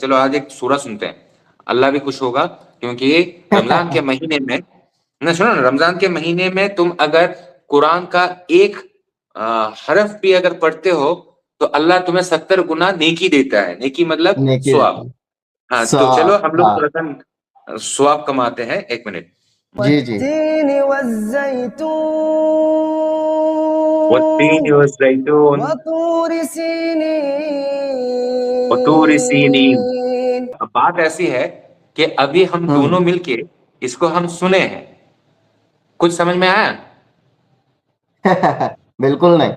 چلو آج ایک سورہ سنتے ہیں, اللہ بھی خوش ہوگا, کیونکہ رمضان کے مہینے میں نہ سنو نا, رمضان کے مہینے میں تم اگر قرآن کا ایک حرف بھی اگر پڑھتے ہو تو اللہ تمہیں 70 گنا نیکی دیتا ہے. نیکی مطلب نیکی ثواب. دیتا ہے. ہاں تو چلو ہم لوگ ہاں تھوڑا سا ثواب کماتے ہیں. ایک منٹ. جی جی. والتین والزیتون والتین والزیتون وطور سینین. وطور سینین. اب بات ایسی ہے کہ ابھی ہم دونوں مل کے اس کو ہم سنے ہیں, کچھ سمجھ میں آیا؟ بالکل نہیں.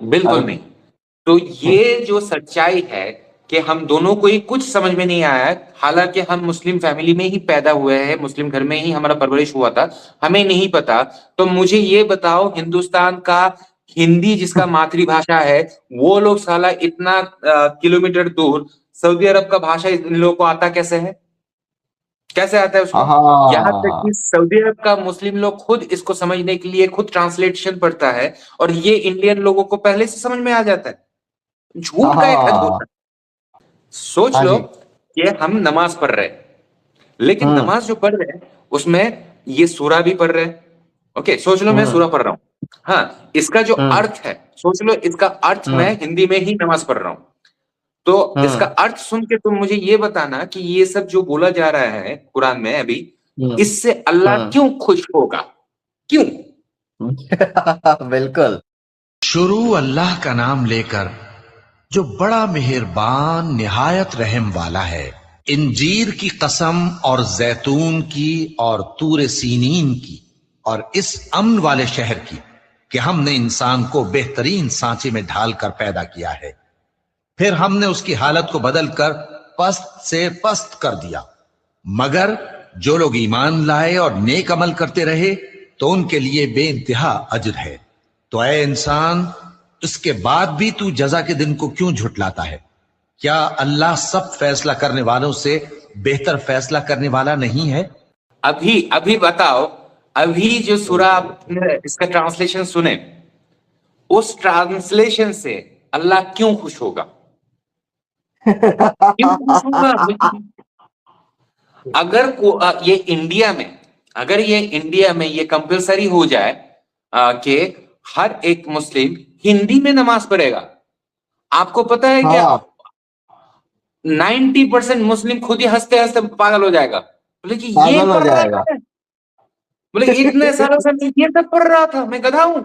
بالکل نہیں. تو یہ جو سچائی ہے کہ ہم دونوں کو ہی کچھ سمجھ میں نہیں آیا, حالانکہ ہم مسلم فیملی میں ہی پیدا ہوئے ہیں, مسلم گھر میں ہی ہمارا پرورش ہوا تھا, ہمیں نہیں پتا. تو مجھے یہ بتاؤ, ہندوستان کا ہندی جس کا ماتری بھاشا ہے, وہ لوگ سالہ اتنا کلومیٹر دور سعودی عرب کا بھاشا ان لوگوں کو آتا کیسے ہے؟ کیسے آتا ہے اس کو؟ یہاں تک کہ سعودی عرب کا مسلم لوگ خود اس کو سمجھنے کے لیے خود ٹرانسلیشن پڑھتا ہے, اور یہ انڈین لوگوں کو پہلے سے سمجھ میں آ جاتا ہے. جھوٹ کا ایک حد ہوتا ہے. سوچ لو کہ ہم نماز پڑھ رہے, لیکن نماز جو پڑھ رہے ہیں اس میں یہ سورہ بھی پڑھ رہے ہیں. اوکے, سوچ لو میں سورہ پڑھ رہا ہوں, ہاں اس کا جو ارتھ ہے, سوچ لو اس کا ارتھ میں ہندی میں ہی نماز پڑھ رہا ہوں. تو اس کا ارتھ سن کے تم مجھے یہ بتانا کہ یہ سب جو بولا جا رہا ہے قرآن میں ابھی, اس سے اللہ کیوں خوش ہوگا؟ کیوں؟ بالکل. شروع اللہ کا نام لے کر جو بڑا مہربان نہایت رحم والا ہے. انجیر کی قسم اور زیتون کی اور طور سینین کی اور اس امن والے شہر کی کہ ہم نے انسان کو بہترین سانچے میں ڈھال کر پیدا کیا ہے, پھر ہم نے اس کی حالت کو بدل کر پست سے پست کر دیا. مگر جو لوگ ایمان لائے اور نیک عمل کرتے رہے تو ان کے لیے بے انتہا اجر ہے. تو اے انسان, اس کے بعد بھی تو جزا کے دن کو کیوں جھٹلاتا ہے؟ کیا اللہ سب فیصلہ کرنے والوں سے بہتر فیصلہ کرنے والا نہیں ہے؟ ابھی بتاؤ, ابھی جو سورہ اس کا ٹرانسلیشن سنے, اس ٹرانسلیشن سے اللہ کیوں خوش ہوگا؟ کیوں خوش ہوگا؟ اگر یہ انڈیا میں یہ کمپلسری ہو جائے کہ ہر ایک مسلم ہندی میں نماز پڑھے گا, آپ کو پتا ہے کہ 90% مسلم خود ہی ہنستے ہنستے پاگل ہو جائے گا. بولے کہ یہ پڑھ رہا تھا, بولے اتنے سالوں سے یہ سب پڑھ رہا تھا, میں گدھا ہوں.